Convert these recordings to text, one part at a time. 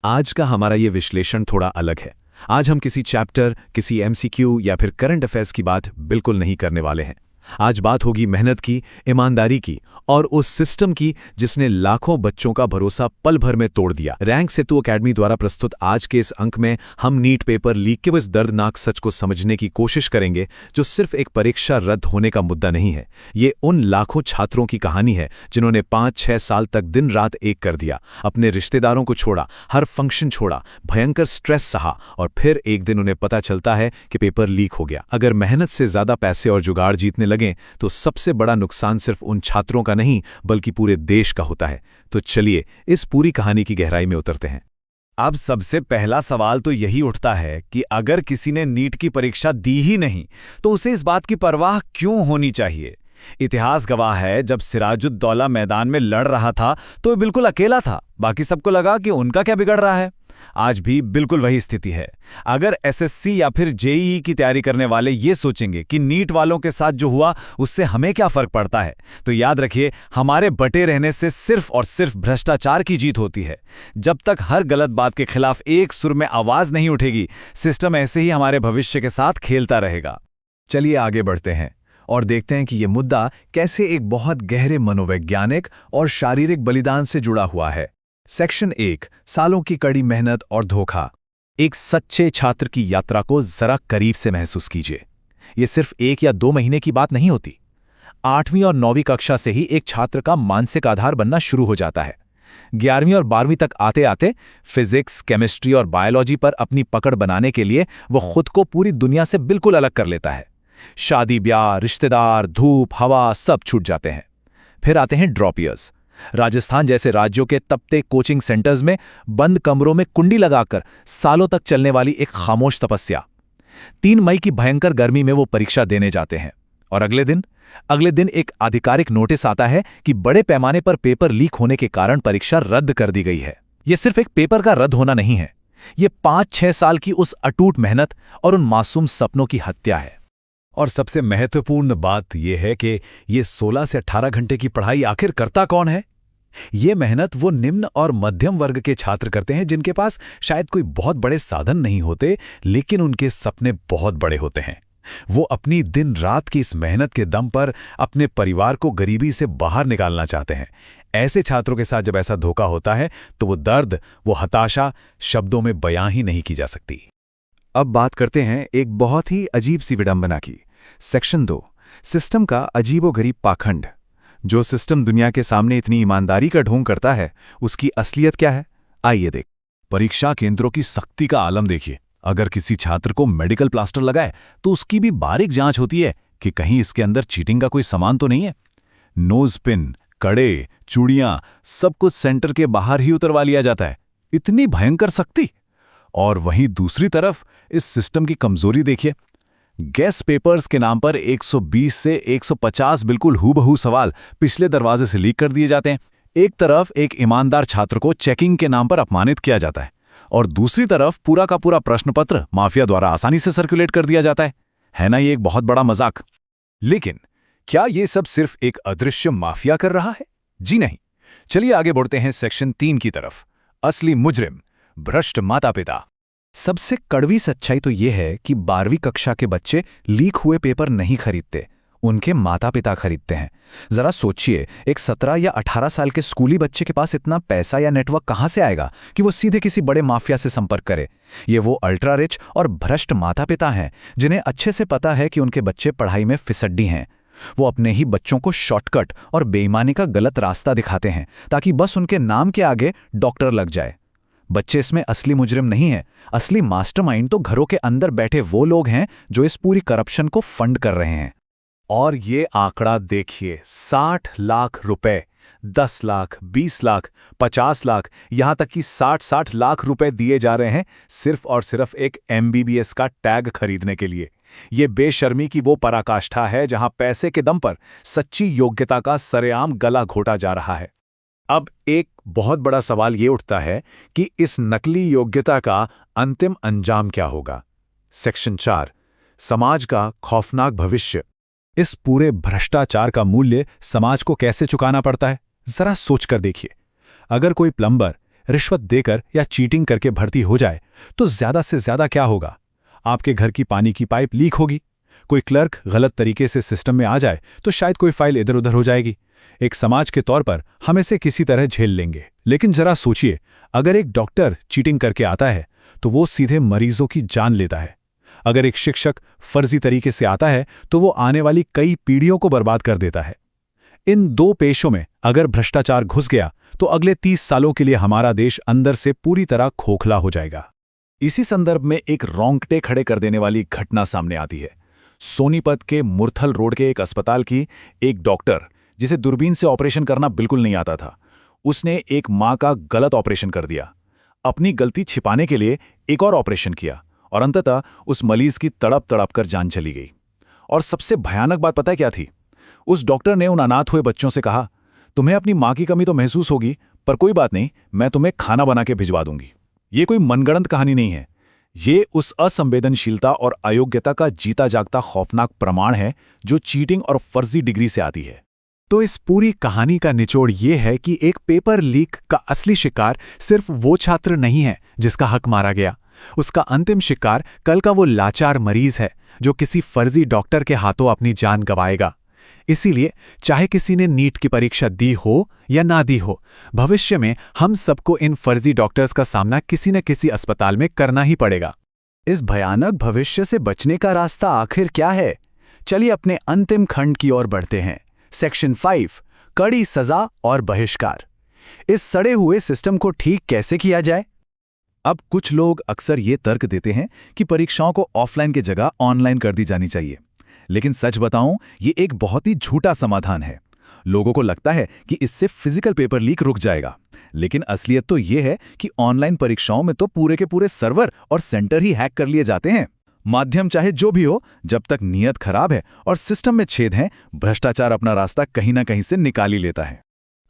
आज का हमारा ये विश्लेषण थोड़ा अलग है। आज हम किसी चैप्टर, किसी एमसीक्यू या फिर करंट अफेयर्स की बात बिल्कुल नहीं करने वाले हैं। आज बात होगी मेहनत की, ईमानदारी की और उस सिस्टम की जिसने लाखों बच्चों का भरोसा पल भर में तोड़ दिया। रैंक सेतु एकेडमी द्वारा प्रस्तुत आज के इस अंक में हम नीट पेपर लीक के उस दर्दनाक सच को समझने की कोशिश करेंगे जो सिर्फ एक परीक्षा रद्द होने का मुद्दा नहीं है। ये उन लाखों छात्रों की कहानी है जिन्होंने 5-6 साल तक दिन रात एक कर दिया, अपने रिश्तेदारों को छोड़ा, हर फंक्शन छोड़ा, भयंकर स्ट्रेस सहा और फिर एक दिन उन्हें पता चलता है कि पेपर लीक हो गया। अगर मेहनत से ज्यादा पैसे और जुगाड़ जीतने लगे तो सबसे बड़ा नुकसान सिर्फ उन छात्रों का नहीं बल्कि पूरे देश का होता है। तो चलिए इस पूरी कहानी की गहराई में उतरते हैं। अब सबसे पहला सवाल तो यही उठता है कि अगर किसी ने नीट की परीक्षा दी ही नहीं तो उसे इस बात की परवाह क्यों होनी चाहिए। इतिहास गवाह है, जब सिराजुद्दौला मैदान में लड़ रहा था तो वह बिल्कुल अकेला था, बाकी सबको लगा कि उनका क्या बिगड़ रहा है। आज भी बिल्कुल वही स्थिति है। अगर एसएससी या फिर जेईई की तैयारी करने वाले ये सोचेंगे कि नीट वालों के साथ जो हुआ उससे हमें क्या फर्क पड़ता है, तो याद रखिए हमारे बटे रहने से सिर्फ और सिर्फ भ्रष्टाचार की जीत होती है। जब तक हर गलत बात के खिलाफ एक सुर में आवाज नहीं उठेगी, सिस्टम ऐसे ही हमारे भविष्य के साथ खेलता रहेगा। चलिए आगे बढ़ते हैं और देखते हैं कि यह मुद्दा कैसे एक बहुत गहरे मनोवैज्ञानिक और शारीरिक बलिदान से जुड़ा हुआ है। सेक्शन 1, सालों की कड़ी मेहनत और धोखा। एक सच्चे छात्र की यात्रा को जरा करीब से महसूस कीजिए। ये सिर्फ 1 या 2 महीने की बात नहीं होती। 8वीं और 9वीं कक्षा से ही एक छात्र का मानसिक आधार बनना शुरू हो जाता है। 11वीं और 12वीं तक आते आते फिजिक्स, केमिस्ट्री और बायोलॉजी पर अपनी पकड़ बनाने के लिए वो खुद को पूरी दुनिया से बिल्कुल अलग कर लेता है। शादी, ब्याह, रिश्तेदार, धूप, हवा सब छूट जाते हैं। फिर आते हैं ड्रॉप ईयर्स। राजस्थान जैसे राज्यों के तपते कोचिंग सेंटर्स में बंद कमरों में कुंडी लगाकर सालों तक चलने वाली एक खामोश तपस्या। 3 मई की भयंकर गर्मी में वो परीक्षा देने जाते हैं और अगले दिन एक आधिकारिक नोटिस आता है कि बड़े पैमाने पर पेपर लीक होने के कारण परीक्षा रद्द कर दी गई है। यह सिर्फ एक पेपर का रद्द होना नहीं है, ये 5-6 साल की उस अटूट मेहनत और उन मासूम सपनों की हत्या है। और सबसे महत्वपूर्ण बात यह है कि ये 16 से 18 घंटे की पढ़ाई आखिर करता कौन है? ये मेहनत वो निम्न और मध्यम वर्ग के छात्र करते हैं जिनके पास शायद कोई बहुत बड़े साधन नहीं होते, लेकिन उनके सपने बहुत बड़े होते हैं। वो अपनी दिन रात की इस मेहनत के दम पर अपने परिवार को गरीबी से बाहर निकालना चाहते हैं। ऐसे छात्रों के साथ जब ऐसा धोखा होता है तो वो दर्द, वो हताशा शब्दों में बयां ही नहीं की जा सकती। अब बात करते हैं एक बहुत ही अजीब सी विडंबना की। सेक्शन 2, सिस्टम का अजीबोगरीब पाखंड। जो सिस्टम दुनिया के सामने इतनी ईमानदारी का ढोंग करता है, उसकी असलियत क्या है? आइए देख। परीक्षा केंद्रों की सख्ती का आलम देखिए। अगर किसी छात्र को मेडिकल प्लास्टर लगाए तो उसकी भी बारीक जांच होती है कि कहीं इसके अंदर चीटिंग का कोई सामान तो नहीं है। नोज पिन, कड़े, चूड़ियां सब कुछ सेंटर के बाहर ही उतरवा लिया जाता है। इतनी भयंकर सख्ती। और वहीं दूसरी तरफ इस सिस्टम की कमजोरी देखिए। गेस्ट पेपर्स के नाम पर 120 से 150 बिल्कुल हूबहू सवाल पिछले दरवाजे से लीक कर दिए जाते हैं। एक तरफ एक ईमानदार छात्र को चेकिंग के नाम पर अपमानित किया जाता है और दूसरी तरफ पूरा का पूरा प्रश्न पत्र माफिया द्वारा आसानी से सर्कुलेट कर दिया जाता है ना? ये एक बहुत बड़ा मजाक। लेकिन क्या ये सब सिर्फ एक अदृश्य माफिया कर रहा है? जी नहीं। चलिए आगे बढ़ते हैं सेक्शन 3 की तरफ। असली मुजरिम, भ्रष्ट माता पिता। सबसे कड़वी सच्चाई तो यह है कि 12वीं कक्षा के बच्चे लीक हुए पेपर नहीं खरीदते, उनके माता पिता खरीदते हैं। जरा सोचिए, एक 17 या 18 साल के स्कूली बच्चे के पास इतना पैसा या नेटवर्क कहां से आएगा कि वो सीधे किसी बड़े माफिया से संपर्क करे। ये वो अल्ट्रा रिच और भ्रष्ट माता पिता हैं जिन्हें अच्छे से पता है कि उनके बच्चे पढ़ाई में फिसड्डी हैं। वो अपने ही बच्चों को शॉर्टकट और बेईमानी का गलत रास्ता दिखाते हैं ताकि बस उनके नाम के आगे डॉक्टर लग जाए। बच्चे इसमें असली मुजरिम नहीं है। असली मास्टरमाइंड तो घरों के अंदर बैठे वो लोग हैं जो इस पूरी करप्शन को फंड कर रहे हैं। और ये आंकड़ा देखिए, 60 लाख रुपए, 10 लाख, 20 लाख, 50 लाख, यहां तक कि 60 लाख रुपए दिए जा रहे हैं सिर्फ और सिर्फ एक MBBS का टैग खरीदने के लिए। ये बेशर्मी की वो पराकाष्ठा है जहां पैसे के दम पर सच्ची योग्यता का सरेआम गला घोटा जा रहा है। अब एक बहुत बड़ा सवाल ये उठता है कि इस नकली योग्यता का अंतिम अंजाम क्या होगा? सेक्शन 4, समाज का खौफनाक भविष्य। इस पूरे भ्रष्टाचार का मूल्य समाज को कैसे चुकाना पड़ता है, जरा सोचकर देखिए। अगर कोई प्लम्बर, रिश्वत देकर या चीटिंग करके भर्ती हो जाए तो ज्यादा से ज्यादा क्या होगा? आपके घर की पानी की पाइप लीक होगी, कोई क्लर्क गलत तरीके से सिस्टम में आ जाए तो शायद कोई फाइल इधर उधर हो जाएगी। एक समाज के तौर पर हम इसे किसी तरह झेल लेंगे, लेकिन जरा सोचिए, अगर एक डॉक्टर चीटिंग करके आता है तो वो सीधे मरीजों की जान लेता है। अगर एक शिक्षक फर्जी तरीके से आता है तो वो आने वाली कई पीढ़ियों को बर्बाद कर देता है। इन दो पेशों में अगर भ्रष्टाचार घुस गया तो अगले 30 सालों के लिए हमारा देश अंदर से पूरी तरह खोखला हो जाएगा। इसी संदर्भ में एक रोंगटे खड़े कर देने वाली घटना सामने आती है। सोनीपत के मुरथल रोड के एक अस्पताल की एक डॉक्टर, जिसे दूरबीन से ऑपरेशन करना बिल्कुल नहीं आता था, उसने एक मां का गलत ऑपरेशन कर दिया। अपनी गलती छिपाने के लिए एक और ऑपरेशन किया और अंततः उस मरीज की तड़प तड़प कर जान चली गई। और सबसे भयानक बात पता है क्या थी? उस डॉक्टर ने उन अनाथ हुए बच्चों से कहा, तुम्हें अपनी मां की कमी तो महसूस होगी, पर कोई बात नहीं, मैं तुम्हें खाना बना के भिजवा दूंगी। ये कोई मनगढ़ंत कहानी नहीं है, ये उस असंवेदनशीलता और अयोग्यता का जीता जागता खौफनाक प्रमाण है जो चीटिंग और फर्जी डिग्री से आती है। तो इस पूरी कहानी का निचोड़ ये है कि एक पेपर लीक का असली शिकार सिर्फ वो छात्र नहीं है जिसका हक मारा गया। उसका अंतिम शिकार कल का वो लाचार मरीज है जो किसी फर्जी डॉक्टर के हाथों अपनी जान गंवाएगा। इसीलिए चाहे किसी ने नीट की परीक्षा दी हो या ना दी हो, भविष्य में हम सबको इन फर्जी डॉक्टर्स का सामना किसी न किसी अस्पताल में करना ही पड़ेगा। इस भयानक भविष्य से बचने का रास्ता आखिर क्या है? चलिए अपने अंतिम खंड की ओर बढ़ते हैं। सेक्शन 5, कड़ी सजा और बहिष्कार। इस सड़े हुए सिस्टम को ठीक कैसे किया जाए? अब कुछ लोग अक्सर ये तर्क देते हैं कि परीक्षाओं को ऑफलाइन की जगह ऑनलाइन कर दी जानी चाहिए, लेकिन सच बताऊं, ये एक बहुत ही झूठा समाधान है। लोगों को लगता है कि इससे फिजिकल पेपर लीक रुक जाएगा, लेकिन असलियत तो ये है कि ऑनलाइन परीक्षाओं में तो पूरे के पूरे सर्वर और सेंटर ही हैक कर लिए जाते हैं। माध्यम चाहे जो भी हो, जब तक नीयत खराब है और सिस्टम में छेद हैं, भ्रष्टाचार अपना रास्ता कहीं ना कहीं से निकाल ही लेता है।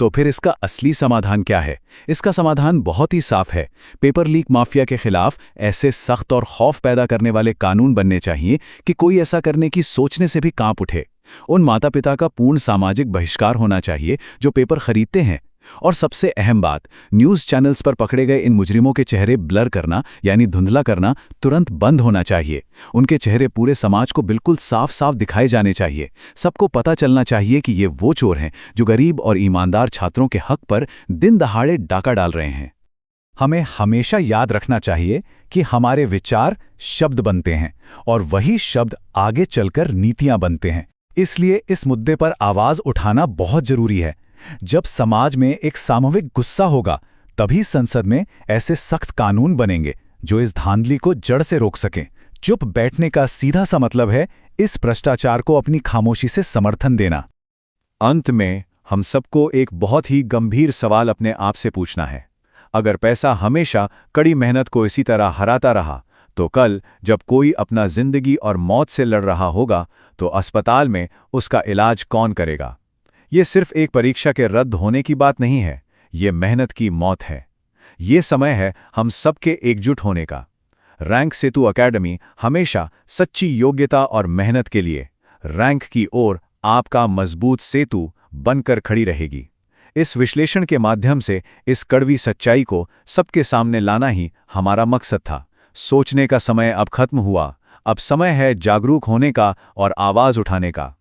तो फिर इसका असली समाधान क्या है? इसका समाधान बहुत ही साफ है। पेपर लीक माफिया के खिलाफ ऐसे सख्त और खौफ पैदा करने वाले कानून बनने चाहिए कि कोई ऐसा करने की सोचने से भी कांप उठे। उन माता पिता का पूर्ण सामाजिक बहिष्कार होना चाहिए जो पेपर खरीदते हैं। और सबसे अहम बात, न्यूज़ चैनल्स पर पकड़े गए इन मुजरिमों के चेहरे ब्लर करना यानी धुंधला करना तुरंत बंद होना चाहिए। उनके चेहरे पूरे समाज को बिल्कुल साफ साफ दिखाए जाने चाहिए। सबको पता चलना चाहिए कि ये वो चोर हैं जो गरीब और ईमानदार छात्रों के हक पर दिन दहाड़े डाका डाल रहे हैं। हमें हमेशा याद रखना चाहिए कि हमारे विचार शब्द बनते हैं और वही शब्द आगे चलकर नीतियां बनते हैं। इसलिए इस मुद्दे पर आवाज उठाना बहुत जरूरी है। जब समाज में एक सामूहिक गुस्सा होगा, तभी संसद में ऐसे सख्त कानून बनेंगे जो इस धांधली को जड़ से रोक सकें। चुप बैठने का सीधा सा मतलब है इस भ्रष्टाचार को अपनी खामोशी से समर्थन देना। अंत में हम सबको एक बहुत ही गंभीर सवाल अपने आप से पूछना है। अगर पैसा हमेशा कड़ी मेहनत को इसी तरह हराता रहा, तो कल जब कोई अपना जिंदगी और मौत से लड़ रहा होगा, तो अस्पताल में उसका इलाज कौन करेगा? ये सिर्फ एक परीक्षा के रद्द होने की बात नहीं है, ये मेहनत की मौत है। ये समय है हम सबके एकजुट होने का। रैंक सेतु अकेडमी हमेशा सच्ची योग्यता और मेहनत के लिए रैंक की ओर आपका मजबूत सेतु बनकर खड़ी रहेगी। इस विश्लेषण के माध्यम से इस कड़वी सच्चाई को सबके सामने लाना ही हमारा मकसद था। सोचने का समय अब खत्म हुआ, अब समय है जागरूक होने का और आवाज उठाने का।